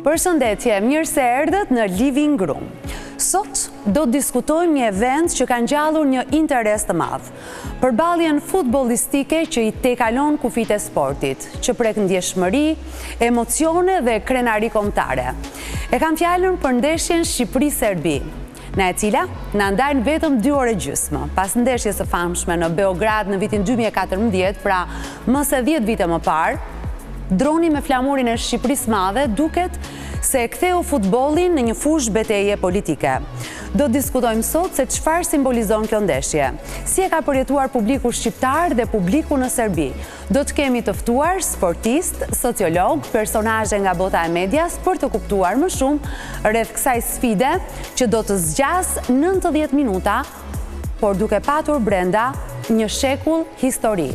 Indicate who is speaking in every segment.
Speaker 1: Përshëndetje, mirë se erdhët në Living Room. Sot do të diskutojmë një event që ka ngjallur një interes të madh. Përballjen futbollistike që i tekalon kufijtë e sportit, që prek ndjeshmëri, emocione dhe krenari kombëtare. E kam fjalën për ndeshjen Shqipëri-Serbi, në e cila na ndajnë vetëm 2 orë e gjysmë, pas ndeshjes së famshme në Beograd në vitin 2014, pra më se 10 vite më parë. Droni me flamurin e Shqipërisë madhe duket se e ktheu futbollin në një fushë betejë politike. Do të diskutojmë sot se çfarë simbolizon kjo ndeshje, si e ka përjetuar publiku shqiptar dhe publiku në Serbi. Do të kemi të ftuar sportist, sociolog, personazhe nga bota e medias për të kuptuar më shumë rreth kësaj sfide që do të zgjas 90 minuta, por duke patur brenda një shekull histori.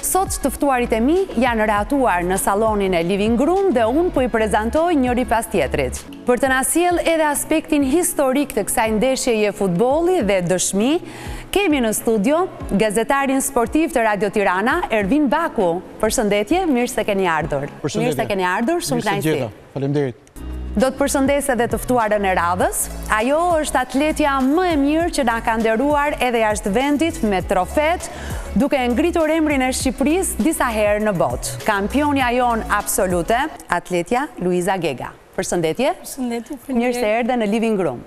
Speaker 1: Sot të ftuarit e mi janë ratuar në salonin e Living Room dhe unë po i prezantoj njëri pas tjetrit. Për të na sjell edhe aspektin historik të kësaj ndeshjeje futbolli dhe dëshmi, kemi në studio gazetarin sportiv të Radio Tirana, Ervin Baku. Përshëndetje, mirë se keni ardhur. Mirë se keni ardhur, shumë kënaqësi.
Speaker 2: Faleminderit.
Speaker 1: Do të përshëndes edhe të ftuarën e radhës. Ajo është atletja më e mirë që na ka nderuar edhe jashtë vendit me trofet, duke ngritur emrin e Shqipërisë disa herë në botë. Kampionja jon absolute, atletja Luiza Gega. Përshëndetje.
Speaker 3: Përshëndetje.
Speaker 1: Mirë se erdhe në Living Room.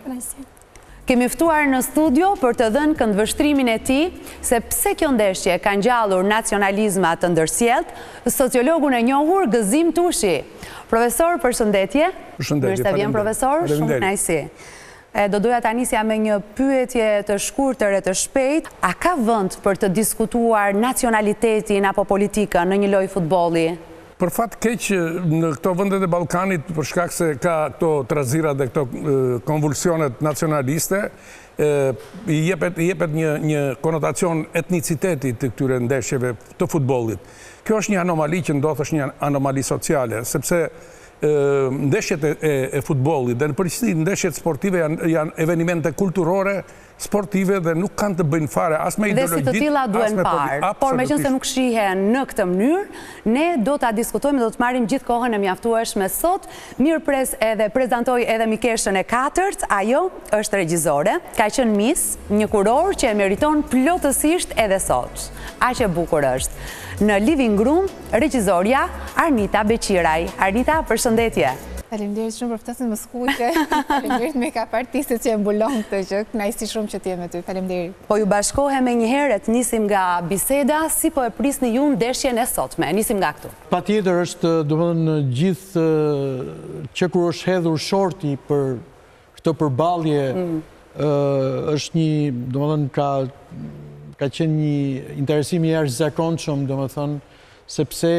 Speaker 1: Kemi ftuar në studio për të dhënë këndvështrimin e tij se pse kjo ndeshje ka ngjallur nacionalizma të ndërsjellët, sociologun e njohur Gëzim Tushi. Profesor, përshëndetje.
Speaker 2: Përshëndetje.
Speaker 1: Mirë se vjen profesor, shumë kënaqësi. Do doja ta nisja me një pyetje të shkurtër e të shpejtë. A ka vend për të diskutuar nacionalitetin apo politikën në një lojë futbolli?
Speaker 2: Për fat keq në këto vendet e Ballkanit, për shkak se ka këto trazira dhe këto konvulsionet nacionaliste, i jepet një konotacion etniciteti të këtyre ndeshjeve të futbollit. Kjo është një anomali që ndodh, është një anomali sociale, sepse ndeshjet e futbollit dhe në përgjithësi ndeshjet sportive janë evenimente kulturore, sportive dhe nuk kanë të bëjnë fare as me ideologji.
Speaker 1: Dhe si të tilla duhen parë, por meqense nuk shihen në këtë mënyrë, ne do ta diskutojmë, do të marrim gjithë kohën e mjaftueshme sot. Mirëpres edhe prezantoj edhe mikeshën e katërt, ajo është regjizore, ka qenë Miss, një kuror që e meriton plotësisht edhe sot. Aq e bukur është. Në Living Room, regjizoria Arnita Beqiraj. Arnita, përshëndetje.
Speaker 3: Faleminderit shumë për ftesën më skuqe. Faleminderit me ka partisë që e mbulon këtë gjë. Kënaqësi shumë që të jem me ty. Faleminderit.
Speaker 1: Po ju bashkohem me një herë, të nisim nga biseda, si po e prisni ju ndeshjen e sotme. Nisim nga këtu.
Speaker 4: Patjetër është, domethënë, gjithë që kur është hedhur shorti për këtë përballje, është një, domethënë, ka qenë një interesim i jashtëzakonshëm, domethënë, sepse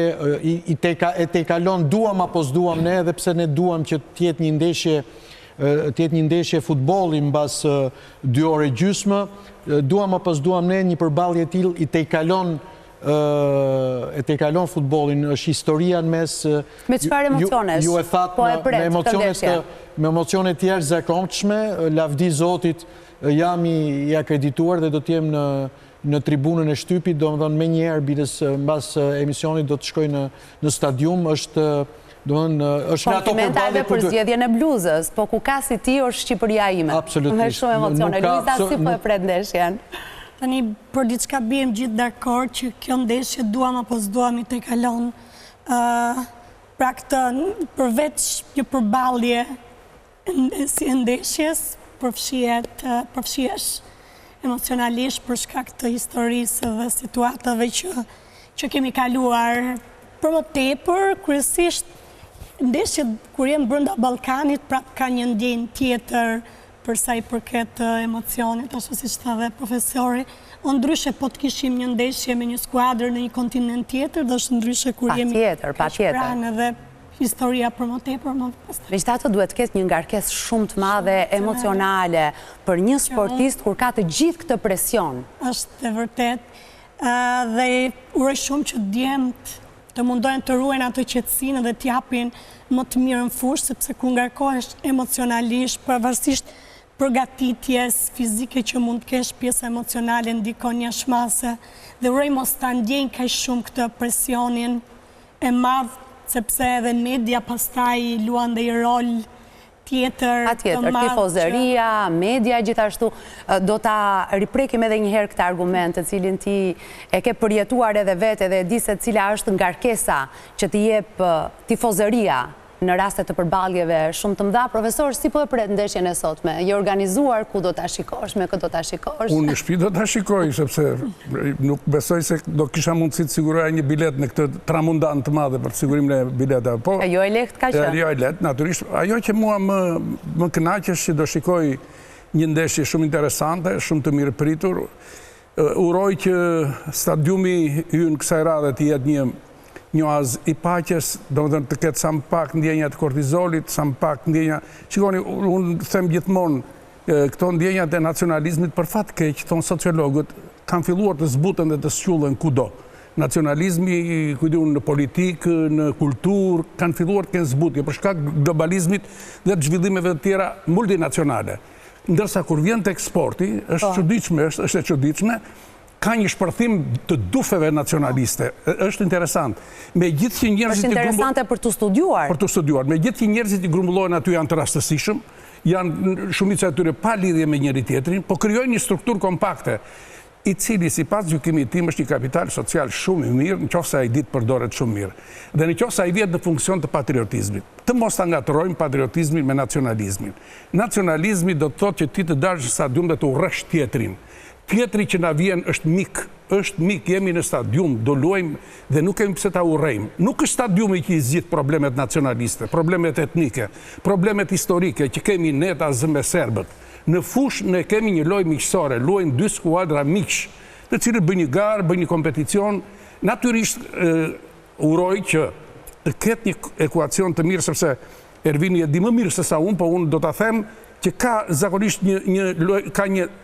Speaker 4: e tekalon duam apo s'duam ne, edhe pse ne duam që të jetë një ndeshje futbolli mbas 2 orë e gjysmë, duam apo s'duam ne, një përballje e tillë i tekalon futbollin, është historia në mes.
Speaker 1: Me çfarë emocionesh?
Speaker 4: Ju e thatë me emocione të jashtëzakonshme, lavdi Zotit, jam i akredituar dhe do të jem në tribunën e shtypit, domethënë menjëherë bidës mbas emisionit do të shkoj në stadium, është në ato përballje
Speaker 1: për zgjedhjen e bluzës, po ku ka si ti është Shqipëria ime.
Speaker 4: Absolutisht.
Speaker 1: Me shumë emocione. Luiza, si po e pret ndeshjen?
Speaker 5: Tani për diçka bëjmë gjithë dakord që kjo ndeshje duam apo s'duam i tekalon. Pra këtë përveç një përballje si ndeshjes, përfshihesh emocionalisht për shkak të historisë dhe situatave që kemi kaluar. Për më tepër, kryesisht ndeshjet kur jemi brenda Ballkanit, prap ka një ndjenjë tjetër për sa i përket emocionit, ashtu siç tha dhe profesori. Ndryshe po të kishim një ndeshje me një skuadër në një kontinent tjetër, dhe është ndryshe kur jemi pranë edhe historia për më tepër.
Speaker 1: Megjithatë duhet të ketë një ngarkesë shumë të madhe emocionale për një sportist kur ka të gjithë këtë presion.
Speaker 5: Është e vërtet. Dhe uroj shumë që djemtë të mundojnë të ruajnë atë qetësinë dhe t'japin më të mirën fushë, sepse kur ngarkohesh emocionalisht, pavarësisht përgatitjes fizike që mund të kesh, pjesa emocionale ndikon jashtëmase, dhe uroj mos ta ndjejnë kaq shumë këtë presionin e madh sepse edhe në media pastaj luan dhe i rol tjetër të madh.
Speaker 1: Tifozeria, media gjithashtu, do ta riprekim edhe një herë këtë argument, të cilin ti e ke përjetuar edhe vetë dhe e di se cila është ngarkesa që t'i jep tifozeria në rastet të përballjeve shumë të mëdha. Profesor, si po e pret ndeshjen e sotme? Je organizuar, ku do ta shikosh, me kë do ta shikosh?
Speaker 2: Unë në shtëpi do ta shikoj, sepse nuk besoj se do kisha mundësi të siguroja një bilet në këtë tramundan të madhe për sigurimin e biletave. Po,
Speaker 1: jo e lehtë ka qenë.
Speaker 2: Jo e lehtë, natyrisht. Ajo që mua më kënaq është që do shikoj një ndeshje shumë interesante, shumë të mirë pritur. Uroj që stadiumi ynë kësaj radhe të jetë një oazë i paqes, domethënë të ketë sa më pak ndjenja të kortizolit, sa më pak ndjenja. Shikoni, unë them gjithmonë, këto ndjenjat e nacionalizmit për fat keq, thonë sociologët, kanë filluar të zbuten dhe të squllen kudo. Nacionalizmi, në politikë, në kulturë, kanë filluar të kenë zbutje për shkak globalizmit dhe të zhvillimeve të tjera multinacionale. Ndërsa kur vjen tek sporti, është e çuditshme, ka një shpërthim të dufeve nacionaliste. Është interesant.
Speaker 1: Është interesante për të studiuar.
Speaker 2: Për të studiuar. Me gjithë që njerëzit i grumbullohen aty janë të rastësishëm, janë shumica e tyre pa lidhje me njëri tjetrin, po krijojnë një strukturë kompakte, i cili sipas gjykimit tim është një kapital social shumë i mirë, nëse ai ditë përdoret shumë mirë. Dhe nëse ai vjen në funksion të patriotizmit. Të mos ta ngatrojmë patriotizmin me nacionalizmin. Nacionalizmi do të thotë që ti të dalësh në stadium dhe të urrësh tjetrin. Tjetri që na vjen është mik, jemi në stadium, do luajmë dhe nuk kemi pse ta urrejmë. Nuk është stadiumi që i zgjidh problemet nacionaliste, problemet etnike, problemet historike që kemi ne ta me serbët. Në fushë ne kemi një lojë miqësore, luajnë 2 skuadra miq, të cilët bëjnë një garë, bëjnë një kompeticion. Natyrisht uroj që të ketë një ekuacion të mirë, sepse Ervini e di më mirë se sa unë, po unë do ta them që ka zakonisht një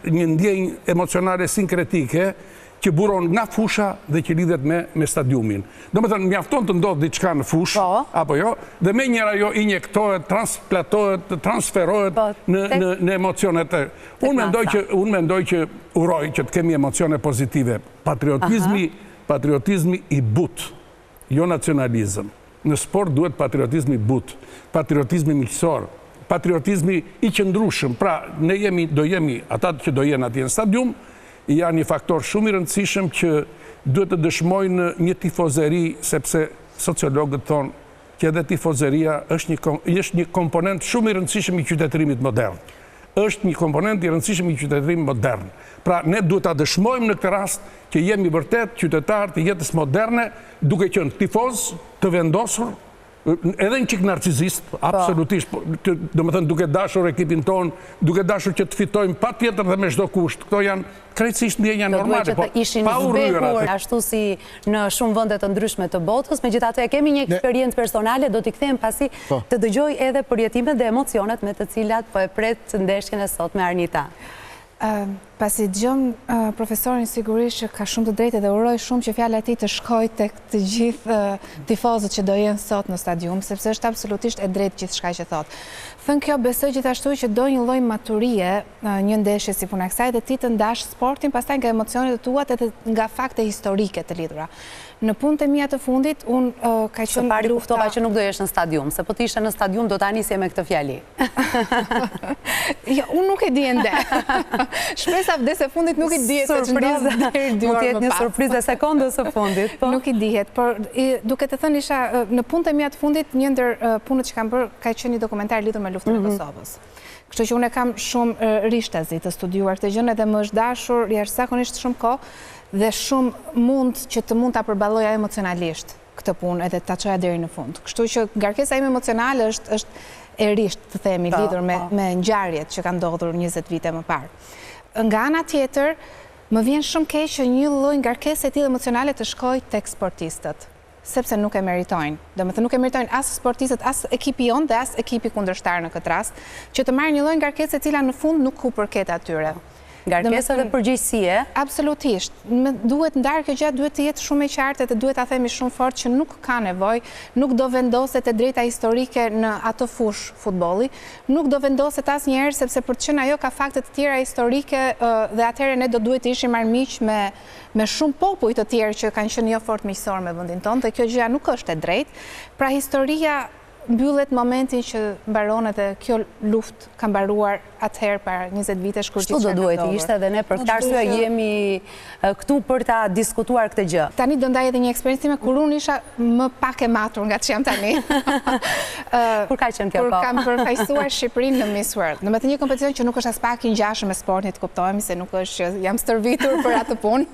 Speaker 2: ndjenjë emocionale sinkretike që buron nga fusha dhe që lidhet me stadiumin. Do me thënë, mjafton të ndodhë diçka në fushë, apo jo, dhe me njëra jo injektohet, transplatohet, transferohet në emocionet. Unë mendoj që uroj që të kemi emocione pozitive. Patriotizmi i but, jo nacionalizëm. Në sport duhet patriotizmi but, patriotizmi miqësor, patriotizmi i qëndrueshëm. Pra, ata që do jenë atje në stadium, janë një faktor shumë i rëndësishëm që duhet të dëshmojnë një tifozeri, sepse sociologët thonë që edhe tifozeria është një komponent shumë i rëndësishëm i qytetërimit modern. Është një komponent i rëndësishëm i qytetërimit modern. Pra, ne duhet ta dëshmojmë në këtë rast që jemi vërtet qytetarë të jetës moderne, duke qenë tifoz të vendosur, edhe një qik narcisist, absolutisht, do më thënë duke dashur ekipin ton, duke dashur që të fitojmë pa tjetër dhe me çdo kusht. Këto janë krejtësisht ndjenja normale, po pa urryer.
Speaker 1: Ashtu si në shumë vende të ndryshme të botës, megjithatë e kemi një eksperiencë personale, do t'i kthejmë pasi të dëgjoj edhe përjetimet dhe emocionet me të cilat po e pret ndeshjen e sotme Arnita.
Speaker 3: Pasi dëgjom profesorin sigurisht që ka shumë të drejtë dhe uroj shumë që fjala e tij të shkojë tek të gjithë tifozët që do jenë sot në stadium, sepse është absolutisht e drejtë gjithçka që thotë. Thënë kjo, besoj gjithashtu që do një lloj maturie një ndeshje si puna kësaj dhe ti të ndash sportin pastaj nga emocionet e tua edhe nga fakte historike të lidhura. Në punët e mia të fundit, unë ka qenë
Speaker 1: Së pari kuftova që nuk do jesh në stadium, se po të ishe në stadium do ta nisje me këtë fjali.
Speaker 3: Jo, unë nuk e di ende. Shpresa vdes e fundit nuk i dihet se ç'ndodh deri 2 orë më pas.
Speaker 1: Mund të jetë një surprizë sekondës së fundit, po.
Speaker 3: Nuk i dihet, por duke të thënë isha në punët e mia të fundit, një ndër punët që kam bërë ka qenë një dokumentar lidhur me luftën e Kosovës. Kështu që unë kam shumë rishtazi të studiuar këtë gjë dhe më është dashur jashtëzakonisht shumë kohë dhe shumë mund ta përballoja emocionalisht këtë punë edhe ta çoja deri në fund. Kështu që ngarkesa ime emocionale është e risht, të themi, lidhur me ngjarjet që kanë ndodhur 20 vite më parë. Nga ana tjetër, më vjen shumë keq që një lloj ngarkese e tillë emocionale të shkojë tek sportistët, sepse nuk e meritojnë. Domethënë nuk e meritojnë as sportistët, as ekipi jon dhe as ekipi kundërshtar në këtë rast, që të marrin një lloj ngarkese e cila në fund nuk u përket atyre.
Speaker 1: Ngarkesa dhe përgjegjësie.
Speaker 3: Absolutisht. Duhet ndarë kjo gjë, duhet të jetë shumë e qartë dhe duhet ta themi shumë fort që nuk ka nevojë, nuk do vendoset e drejta historike në atë fush futbolli, nuk do vendoset asnjëherë sepse për të qenë ajo ka fakte të tjera historike dhe atëherë ne do duhet të ishim armiq me shumë popull të tjerë që kanë qenë jo fort miqësor me vendin tonë, dhe kjo gjëja nuk është e drejtë. Pra historia mbyllet momentin që mbaron edhe kjo luftë ka mbaruar atëherë para 20 vitesh kur
Speaker 1: gjithçka do duhet të ishte dhe ne për këtë arsye jemi këtu për ta diskutuar këtë gjë.
Speaker 3: Tani do ndaj edhe një eksperiencë time kur unë isha më pak e matur nga ç'jam tani.
Speaker 1: Kur ka qenë kjo?
Speaker 3: Kur kam përfaqësuar Shqipërinë në Miss World. Domethënë një kompeticion që nuk është as pak i ngjashëm me sportin, të kuptojmë se nuk është që jam stërvitur për atë punë.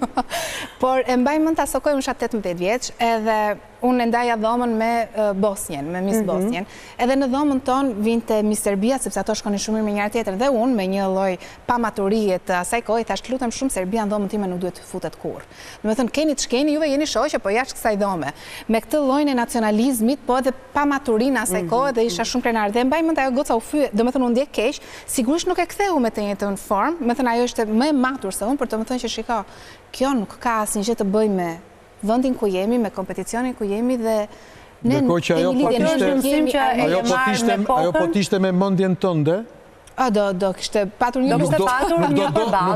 Speaker 3: Por e mbaj mend ta sokoj, unë isha 18 vjeç edhe unë ndaja dhomën me Bosnjen, me Miss Bosnjen. Edhe në dhomën tonë vinte Miss Serbia, sepse ato shkonin shumë mirë me njëra tjetrën, dhe unë me një lloj pamaturie të asaj kohe thash lutem shumë Serbia në dhomën time nuk duhet të futet kurrë. Domethënë keni të shkeni, juve jeni shoqë, po jashtë kësaj dhome. Me këtë llojin e nacionalizmit, po edhe pamaturinë asaj kohe dhe isha shumë krenar. Dhe mbaj mend ajo goca u fye, domethënë u ndjek keq, sigurisht nuk e ktheu me të njëjtën formë, domethënë ajo ishte më e matur se unë, për të më thënë që shiko, kjo nuk ka asnjë gjë të bëjë me vendin ku jemi, me kompeticionin ku jemi dhe ne
Speaker 4: ajo po t'ishte me mendjen tënde.
Speaker 3: Do kishte patur një
Speaker 1: përballje.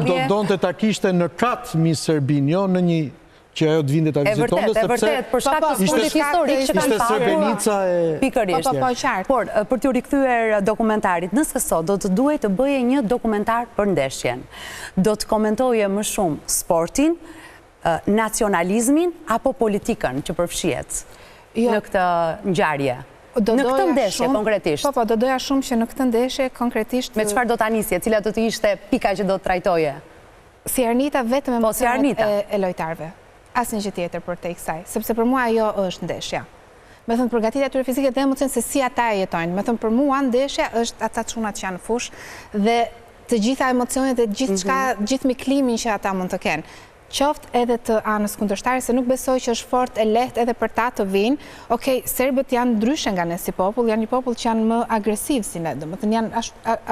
Speaker 4: Do donte ta kishte në kat Miss Serbinë, jo në një që ajo të vinte ta vizitonte,
Speaker 1: sepse vërtet për shkak të sportit historik që kanë pasur.
Speaker 4: Srebrenica e
Speaker 1: pikërisht. Por për t'u rikthyer dokumentarit, nëse sot do të duhej të bëje një dokumentar për ndeshjen, do të komentoje më shumë sportin, nacionalizmin apo politikën që përfshihet në këtë ngjarje? Në këtë ndeshje konkretisht.
Speaker 3: Po, do doja shumë që në këtë ndeshje konkretisht.
Speaker 1: Me çfarë do ta nisje? Cila do të ishte pika që do të trajtoje?
Speaker 3: Si Arnita vetëm emocionet e lojtarëve. Asnjë gjë tjetër për te kësaj, sepse për mua ajo është ndeshja. Me thënë përgatitja tyre fizike dhe emocion se si ata e jetojnë. Me thënë për mua ndeshja është ata çunat që janë në fush dhe të gjitha emocionet dhe gjithë miklimin që ata mund të kenë. Qoftë edhe të anës kundërshtare, se nuk besoj që është fort e lehtë edhe për ta të vinë. Okej, serbët janë ndryshe nga ne si popull, janë një popull që janë më agresiv si ne, domethënë janë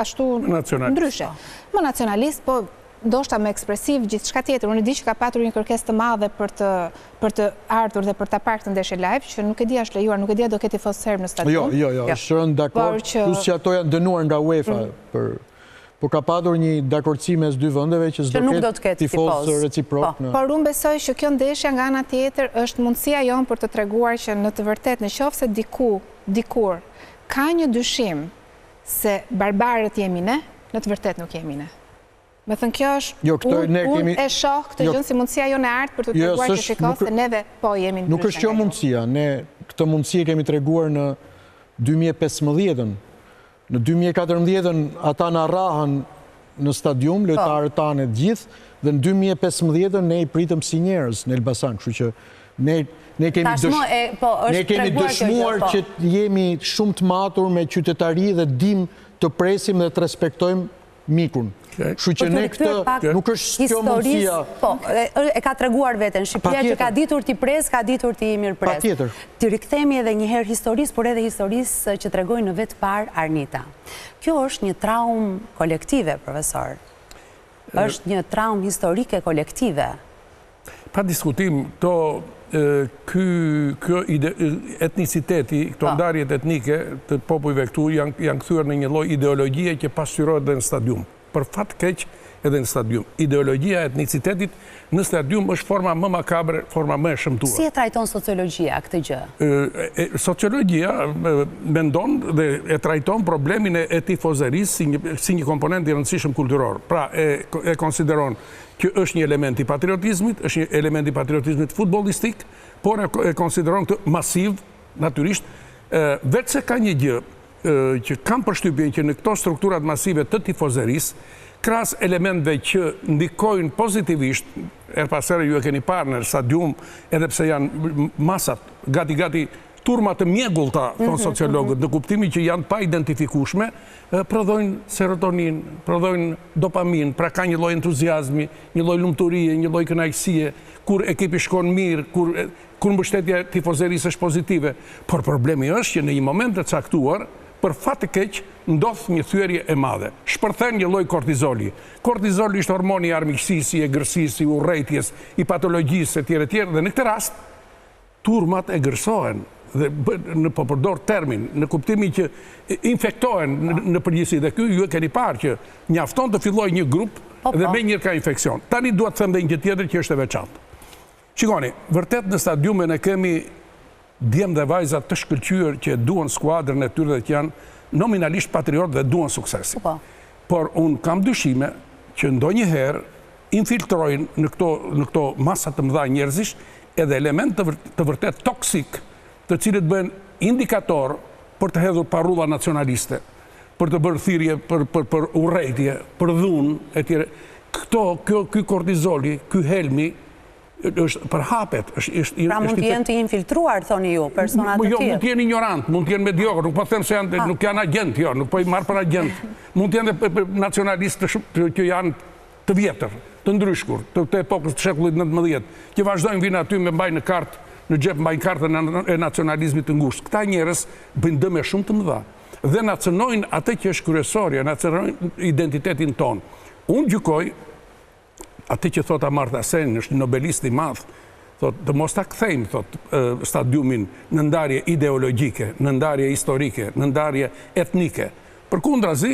Speaker 3: ashtu ndryshe. Më nacionalist, po ndoshta më ekspresiv, gjithçka tjetër. Unë di që ka patur një kërkesë të madhe për të ardhur dhe për ta parë këtë ndeshje live, që nuk e di është lejuar, nuk e di do ketë tifozë serb në stadium.
Speaker 4: Jo, është rënë dakord, plus që ato janë dënuar nga UEFA po ka padur një dakordsi mes dy vendeve që s'do ketë tifozë reciprok.
Speaker 3: Por unë besoj që kjo ndeshja nga ana tjetër është mundësia jonë për të treguar që në të vërtetë nëse dikur ka një dyshim se barbarët jemi ne, në të vërtetë nuk jemi ne. Me thënë kjo është, unë e shoh këtë gjënë si mundësia jonë e artë për të treguar që shiko se neve po jemi ndryshe.
Speaker 4: Nuk është kjo mundësia, ne këtë mundësi kemi treguar në 2015-ën. Në 2014 ata në arrahën në stadium, lojtarët tanë e gjithë, dhe në 2015 ne i pritëm si njerëz në Elbasan, kështu që ne kemi dëshmuar që jemi shumë të matur me qytetari dhe dim të presim dhe të respektojmë mikun. Kështu që ne këtë nuk është kjo mundësia.
Speaker 1: Po, e ka treguar veten Shqipëria që ka ditur t'i pres, ka ditur t'i mirëpres.
Speaker 4: Patjetër.
Speaker 1: Ti rikthehemi edhe një herë historisë, por edhe historisë që tregoi në vetë parë Arnita. Kjo është një traumë kolektive, profesor. Është një traumë historike kolektive.
Speaker 2: Pa diskutim, kjo etniciteti, këto ndarjet etnike të popujve këtu janë kthyer në një lloj ideologjie që pasqyrohet edhe në stadium. Për fat keq edhe në stadium. Ideologjia e etnicitetit në stadium është forma më makabre, forma më e shëmtuar.
Speaker 1: Si e trajton sociologjia këtë gjë?
Speaker 2: Sociologjia mendon dhe e trajton problemin e tifozerisë si një komponent i rëndësishëm kulturor. Pra e konsideron që është një element i patriotizmit, është një element i patriotizmit futbollistik, por e konsideron këtë masiv, natyrisht, vetë se ka një gjë që kam përshtypjen që në këto strukturat masive të tifozerisë, krahas elementve që ndikojnë pozitivisht, pas here ju e keni parë në stadium, edhe pse janë masat gati turma të mjegullta, thonë sociologët, në kuptimin që janë pa identifikueshme, prodhojnë serotonin, prodhojnë dopamin, pra ka një lloj entuziazmi, një lloj lumturie, një lloj kënaqësie, kur ekipi shkon mirë, kur mbështetja e tifozerisë është pozitive. Por problemi është që në një moment të caktuar, për fat të keq ndodh një thyerje e madhe. Shpërthen një lloj kortizoli. Kortizoli është hormoni i armiqësisë, i egërsisë, i urrëties, i patologjisë etj. Dhe në këtë rast turmat e gërsohen dhe po përdor termin në kuptimin që infektohen në përgjithësi dhe ky ju e keni parë që mjafton të fillojë një grup dhe me njërë ka infekcion. Tani duhet të them dhe një tjetër që është e veçantë. Shikoni, vërtet në stadiume ne kemi djemë dhe vajzat të shkëlqyer që duan skuadrën e tyre dhe që janë nominalisht patriot dhe duan suksesi. Por unë kam dyshime që ndonjëherë infiltrojnë në këto masat të mëdha njerëzish edhe element të vërtet toksik, të cilët bëhen indikator për të hedhur parulla nacionaliste, për të bërë thirrje për urrëtie, për dhunë etj. Ky kortizoli, ky helmi është përhapet.
Speaker 1: Pra mund të jenë të infiltruar, thoni ju, personat të tjerë?
Speaker 2: Jo, mund të jenë ignorant, mund të jenë mediokër, nuk po them se nuk janë agent, jo, nuk po i marr për agent. Mund të jenë nacionalistë që janë të vjetër, të ndryshkur, të epokës të shekullit 19, që vazhdojnë vinë aty me mbajnë në kartë, në gjep mbajnë kartën e nacionalizmit të ngushtë. Këta njerëz bëjnë dëme shumë të mëdha dhe na cënojnë atë që është kryesorja, na cënojnë identitetin ton. Unë gjykoj atë që thot Amartya Sen, është një nobelist i madh, thot të mos ta kthejmë thot stadiumin në ndarje ideologjike, në ndarje historike, në ndarje etnike. Përkundrazi,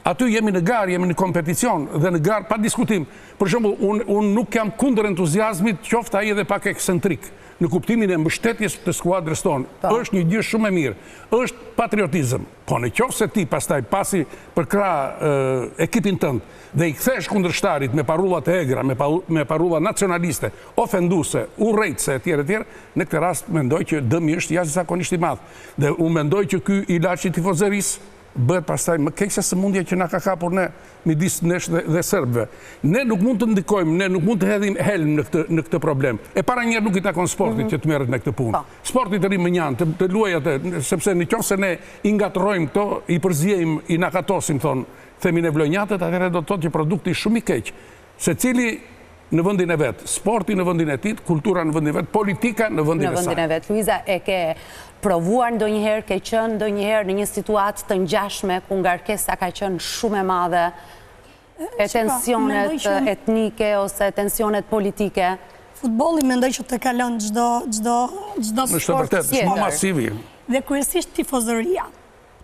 Speaker 2: aty jemi në garë, jemi në kompeticion dhe në garë pa diskutim. Për shembull, unë nuk jam kundër entuziazmit, qoftë ai edhe pak eksentrik, në kuptimin e mbështetjes të skuadrës tonë. Është një gjë shumë e mirë, është patriotizëm. Po në qoftë se ti pastaj pasi përkrah ekipin tënd dhe i kthesh kundërshtarit me parullat e egra, me parulla nacionaliste, ofenduese, urrëtëse etj. Në këtë rast mendoj që dëmi është jashtëzakonisht i madh. Dhe unë mendoj që ky ilaç i tifozërisë bëhet pastaj më keq se sëmundja që na ka kapur ne midis nesh dhe serbëve. Ne nuk mund të ndikojmë, ne nuk mund të hedhim helm në këtë problem. E para njerë nuk i takon sportit që të merret me këtë punë. Sporti të ri më njanë, të luaj atë, sepse në qoftë se ne i ngatrojmë këto, i përziejmë, i nakatosim, themi ne vlonjatët, atëherë do të thotë që produkti shumë i keq. Secili në vendin e vet, sporti në vendin e tij, kultura në vendin e vet, politika në vendin e saj. Në vendin
Speaker 1: e vet. Luiza, e ke provuar ndonjëherë, ke qenë ndonjëherë në një situatë të ngjashme ku ngarkesa ka qenë shumë e madhe, e tensionet etnike ose tensionet politike?
Speaker 5: Futbolli mendoj që të kalon çdo sport
Speaker 2: tjetër. Është masiv.
Speaker 5: Dhe kryesisht tifozëria.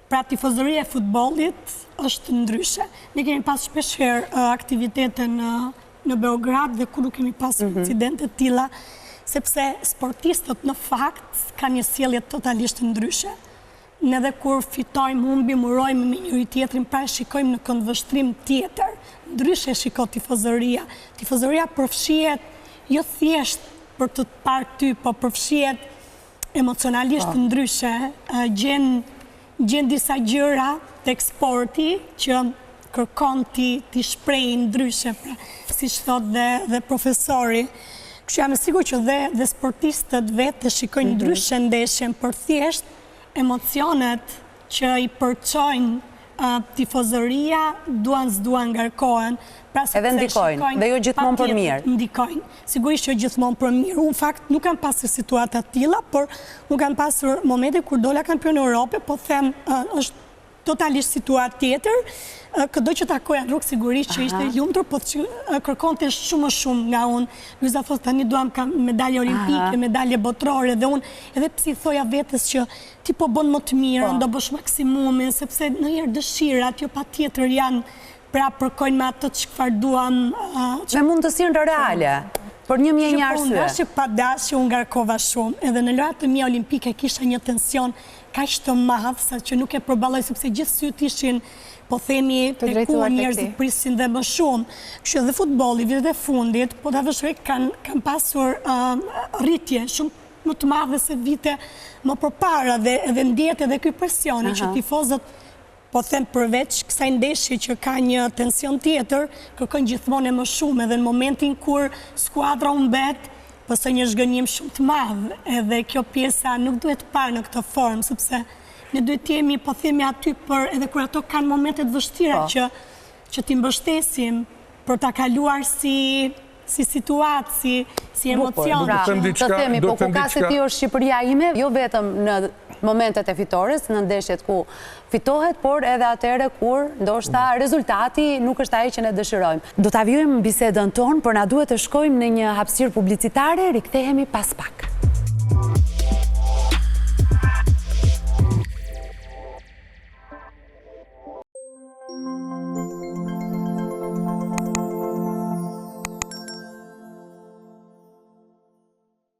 Speaker 5: Pra tifozëria e futbollit është ndryshe. Ne kemi pas shpeshherë aktivitete në Beograd dhe ku nuk kemi pas incidente të tilla, sepse sportistët në fakt kanë një sjellje totalisht ndryshe. Ne dhe kur fitojmë, humbim, urojmë me njëri tjetrin, pra shikojmë në këndvështrim tjetër. Ndryshe shiko tifozëria. Tifozëria përfshihet jo thjesht për të parë ty, po përfshihet emocionalisht ndryshe. Gjen disa gjëra tek sporti që kërkon ti shpreh ndryshe, si thot dhe profesori. Kështu jam e sigurt që dhe sportistët vetë shikojnë ndryshe ndeshjen, për thjesht emocionet që i përçojnë tifozëria duan s'duan ngarkohen.
Speaker 1: Edhe ndikojnë, dhe jo gjithmonë për mirë.
Speaker 5: Ndikojnë, sigurisht jo gjithmonë për mirë. Unë fakt nuk kam pasur situata të tilla, por nuk kam pasur momente kur dola kampion Europe, po them është totalisht situatë tjetër. Këdo që takoja në rrugë sigurisht që ishte lumtur, po që kërkonte shumë nga unë. Luiza thos tani duam ka medalje olimpike, medalje botërore, dhe unë edhe pse i thoja vetes që ti po bën më të mirë, do bësh maksimumin, sepse ndonjëherë dëshirat jo patjetër janë pra përkojnë me atë çfarë duam.
Speaker 1: Me mundësinë reale. Për një mjenjë arsye.
Speaker 5: Dashje pa dashje unë ngarkova shumë, edhe në lojrat e mia olimpike kisha një tension kaq të madh sa që nuk e përballoj, sepse gjithë syt ishin, po themi, trekuar, njerëzit prisin dhe më shumë. Kështu dhe futbolli vitet e fundit, po ta vështirë kanë pasur rritje shumë më të madhe se vite më përpara, dhe ndjet edhe ky presioni që tifozët, po them përveç kësaj ndeshje që ka një tension tjetër, kërkojnë gjithmonë më shumë, edhe në momentin kur skuadra humbet, pastaj një zhgënjim shumë të madh, edhe kjo pjesa nuk duhet parë në këtë formë, sepse ne duhet jemi, po themi, aty për edhe kur ato kanë momente të vështira që t'i mbështesim për ta kaluar si situatë, si emocion.
Speaker 1: Të themi, po ku ka se ti është Shqipëria ime, jo vetëm në momentet e fitores, në ndeshjet ku fitohet, por edhe atëre kur ndoshta rezultati nuk është ai që ne dëshirojmë. Do ta vijojmë bisedën tonë, por na duhet të shkojmë në një hapësirë publicitare, rikthehemi pas pak.